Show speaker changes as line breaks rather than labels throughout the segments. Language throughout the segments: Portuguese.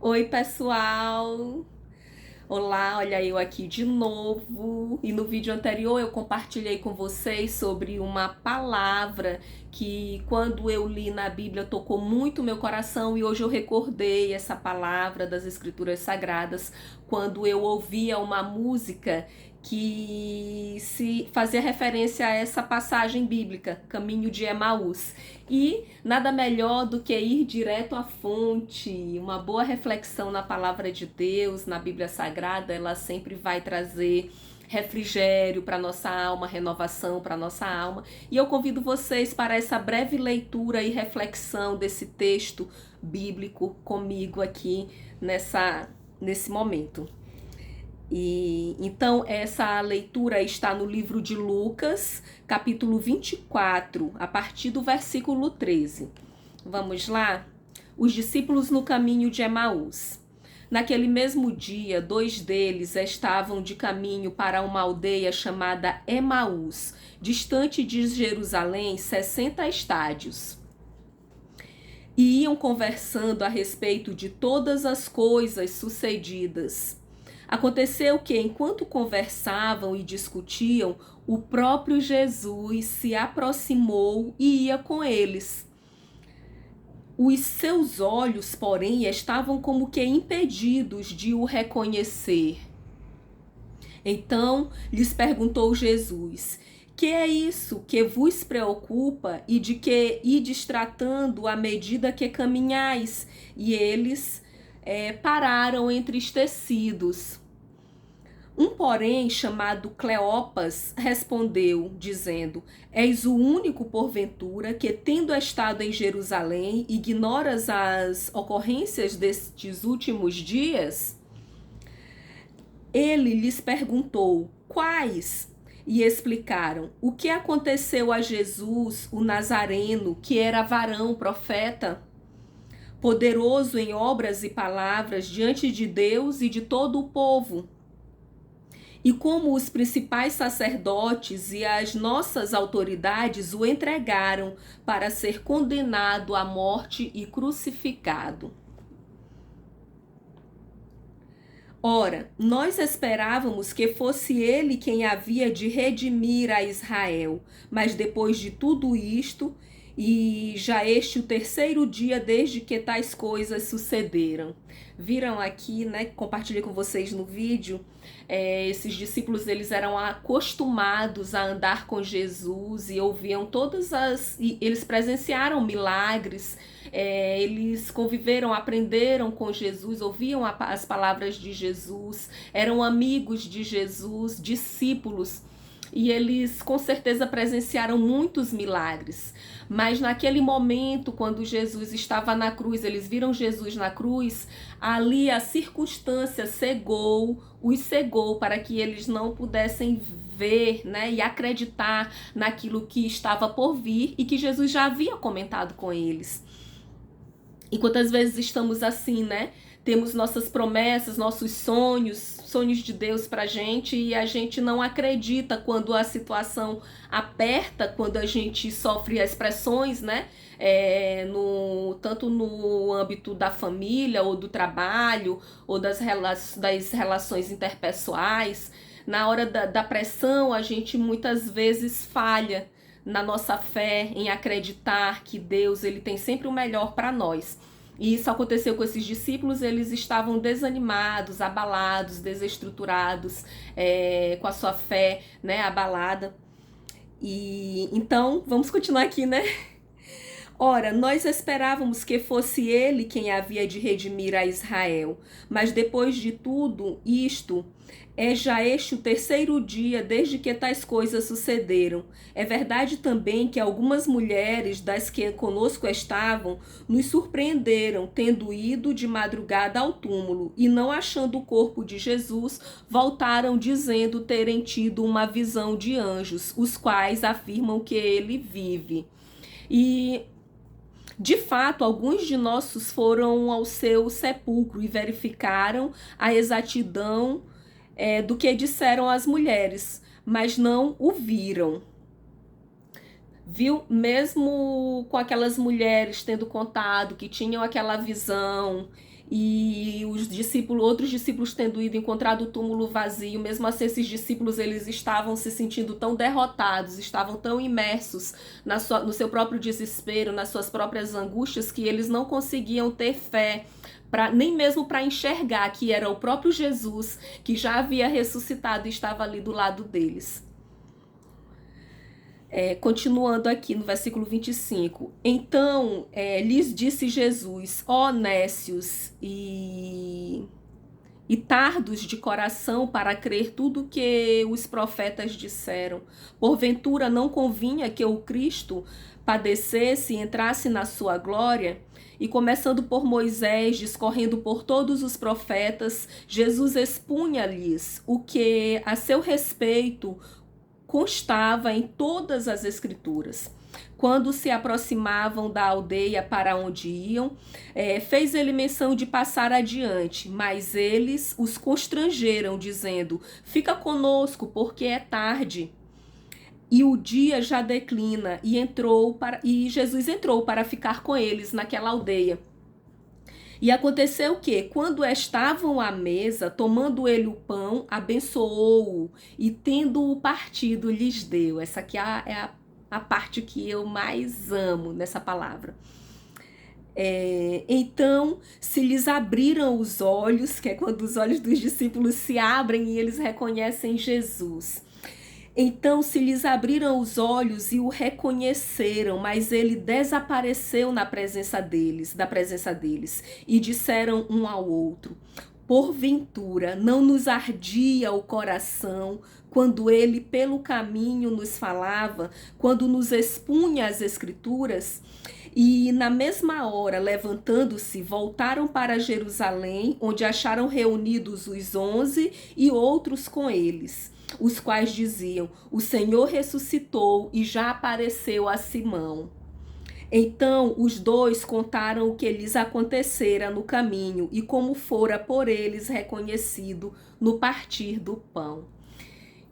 Oi, pessoal! Olá, olha eu aqui de novo. E no vídeo anterior eu compartilhei com vocês sobre uma palavra que quando eu li na Bíblia tocou muito meu coração e hoje eu recordei essa palavra das Escrituras Sagradas quando eu ouvia uma música que se fazia referência a essa passagem bíblica, Caminho de Emaús. E nada melhor do que ir direto à fonte, uma boa reflexão na palavra de Deus, na Bíblia Sagrada, ela sempre vai trazer refrigério para nossa alma, renovação para nossa alma. E eu convido vocês para essa breve leitura e reflexão desse texto bíblico comigo aqui nesse momento. E então essa leitura está no livro de Lucas, capítulo 24, a partir do versículo 13. Vamos lá? Os discípulos no caminho de Emaús. Naquele mesmo dia, 2 deles estavam de caminho para uma aldeia chamada Emaús, distante de Jerusalém 60 estádios. E iam conversando a respeito de todas as coisas sucedidas. Aconteceu que, enquanto conversavam e discutiam, o próprio Jesus se aproximou e ia com eles. Os seus olhos, porém, estavam como que impedidos de o reconhecer. Então lhes perguntou Jesus: que é isso que vos preocupa e de que ides tratando à medida que caminhais? E eles pararam entristecidos. Um, porém, chamado Cleopas, respondeu, dizendo: És o único, porventura, que, tendo estado em Jerusalém, ignoras as ocorrências destes últimos dias? Ele lhes perguntou: quais? E explicaram: o que aconteceu a Jesus, o Nazareno, que era varão, profeta, poderoso em obras e palavras diante de Deus e de todo o povo. E como os principais sacerdotes e as nossas autoridades o entregaram para ser condenado à morte e crucificado. Ora, nós esperávamos que fosse ele quem havia de redimir a Israel, mas depois de tudo isto, e já este o terceiro dia desde que tais coisas sucederam. Viram aqui, né? Compartilhei com vocês no vídeo. Esses discípulos, eles eram acostumados a andar com Jesus e ouviam eles presenciaram milagres. Eles conviveram, aprenderam com Jesus, ouviam as palavras de Jesus, eram amigos de Jesus, discípulos. E eles com certeza presenciaram muitos milagres. Mas naquele momento, quando Jesus estava na cruz, eles viram Jesus na cruz, ali a circunstância os cegou para que eles não pudessem ver, né, e acreditar naquilo que estava por vir e que Jesus já havia comentado com eles. E quantas vezes estamos assim, né? Temos nossas promessas, nossos sonhos de Deus pra gente, e a gente não acredita quando a situação aperta, quando a gente sofre as pressões, né? Tanto no âmbito da família, ou do trabalho, ou das relações interpessoais. Na hora da pressão, a gente muitas vezes falha na nossa fé, em acreditar que Deus, ele tem sempre o melhor para nós. E isso aconteceu com esses discípulos. Eles estavam desanimados, abalados, desestruturados, com a sua fé, né, abalada. E então, vamos continuar aqui, né? Ora, nós esperávamos que fosse ele quem havia de redimir a Israel, mas depois de tudo isto, já este o terceiro dia desde que tais coisas sucederam. É verdade também que algumas mulheres das que conosco estavam nos surpreenderam, tendo ido de madrugada ao túmulo e, não achando o corpo de Jesus, voltaram dizendo terem tido uma visão de anjos, os quais afirmam que ele vive. E de fato, alguns de nossos foram ao seu sepulcro e verificaram a exatidão do que disseram as mulheres, mas não o viram. Viu? Mesmo com aquelas mulheres tendo contado que tinham aquela visão e outros discípulos tendo ido encontrar o túmulo vazio, mesmo assim esses discípulos eles estavam se sentindo tão derrotados, estavam tão imersos no seu próprio desespero, nas suas próprias angústias, que eles não conseguiam ter fé, nem mesmo para enxergar que era o próprio Jesus que já havia ressuscitado e estava ali do lado deles. Continuando aqui no versículo 25. Então lhes disse Jesus: ó nécios e tardos de coração para crer tudo que os profetas disseram. Porventura não convinha que o Cristo padecesse e entrasse na sua glória? E começando por Moisés, discorrendo por todos os profetas, Jesus expunha-lhes o que a seu respeito constava em todas as escrituras. Quando se aproximavam da aldeia para onde iam, fez ele menção de passar adiante, mas eles os constrangeram, dizendo: fica conosco, porque é tarde e o dia já declina. E Jesus entrou para ficar com eles naquela aldeia. E aconteceu que, quando estavam à mesa, tomando ele o pão, abençoou-o e, tendo-o partido, lhes deu. Essa aqui é a parte que eu mais amo nessa palavra. Então se lhes abriram os olhos, que é quando os olhos dos discípulos se abrem e eles reconhecem Jesus. Então se lhes abriram os olhos e o reconheceram, mas ele desapareceu da presença deles, e disseram um ao outro: porventura não nos ardia o coração quando ele pelo caminho nos falava, quando nos expunha as escrituras? E na mesma hora, levantando-se, voltaram para Jerusalém, onde acharam reunidos os 11 e outros com eles, os quais diziam: o Senhor ressuscitou e já apareceu a Simão. Então os dois contaram o que lhes acontecera no caminho e como fora por eles reconhecido no partir do pão.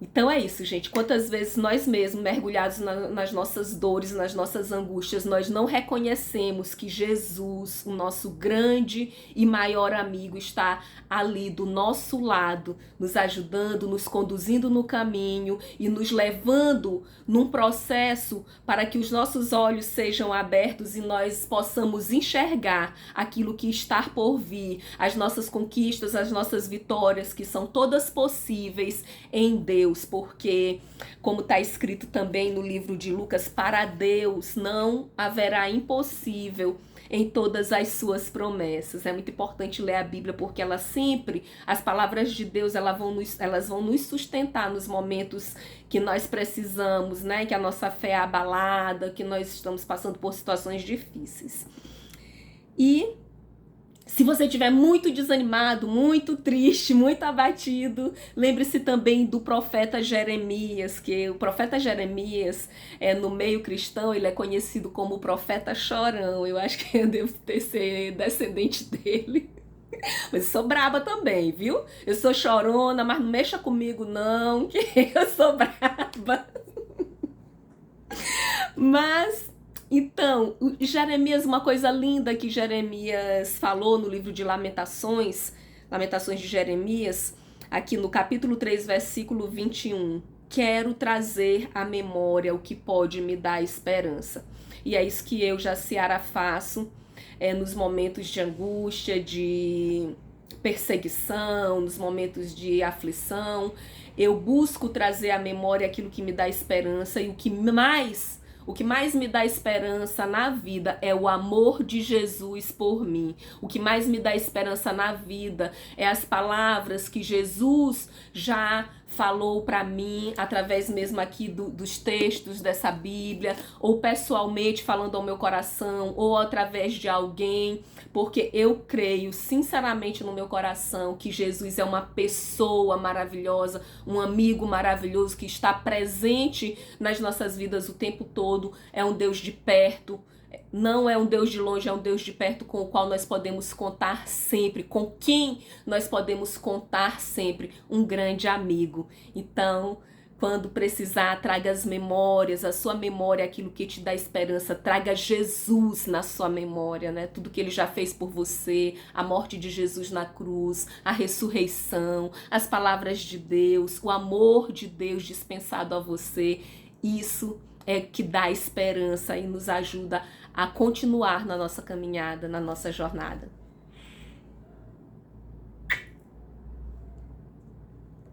Então é isso, gente. Quantas vezes nós mesmos, mergulhados nas nossas dores, nas nossas angústias, nós não reconhecemos que Jesus, o nosso grande e maior amigo, está ali do nosso lado, nos ajudando, nos conduzindo no caminho e nos levando num processo para que os nossos olhos sejam abertos e nós possamos enxergar aquilo que está por vir, as nossas conquistas, as nossas vitórias, que são todas possíveis em Deus. Porque, como está escrito também no livro de Lucas, para Deus não haverá impossível em todas as suas promessas. É muito importante ler a Bíblia, porque ela sempre, as palavras de Deus, elas vão nos sustentar nos momentos que nós precisamos, né? Que a nossa fé é abalada, que nós estamos passando por situações difíceis. E se você estiver muito desanimado, muito triste, muito abatido, lembre-se também do profeta Jeremias, que o profeta Jeremias, no meio cristão, ele é conhecido como o profeta chorão. Eu acho que eu devo ser descendente dele. Mas eu sou braba também, viu? Eu sou chorona, mas não mexa comigo não, que eu sou braba. Mas... então, Jeremias, uma coisa linda que Jeremias falou no livro de Lamentações de Jeremias, aqui no capítulo 3, versículo 21. Quero trazer à memória o que pode me dar esperança. E é isso que eu, Jaciara, faço nos momentos de angústia, de perseguição, nos momentos de aflição. Eu busco trazer à memória aquilo que me dá esperança, e o que mais me dá esperança na vida é o amor de Jesus por mim. O que mais me dá esperança na vida é as palavras que Jesus já falou para mim, através mesmo aqui dos textos dessa Bíblia, ou pessoalmente falando ao meu coração, ou através de alguém, porque eu creio sinceramente no meu coração que Jesus é uma pessoa maravilhosa, um amigo maravilhoso que está presente nas nossas vidas o tempo todo, é um Deus de perto. Não é um Deus de longe, é um Deus de perto com o qual nós podemos contar sempre, com quem nós podemos contar sempre, um grande amigo. Então, Quando precisar, traga as memórias, a sua memória, aquilo que te dá esperança. Traga Jesus na sua memória, né? Tudo que ele já fez por você, a morte de Jesus na cruz, a ressurreição, as palavras de Deus, o amor de Deus dispensado a você. Isso é que dá esperança e nos ajuda a continuar na nossa caminhada, na nossa jornada.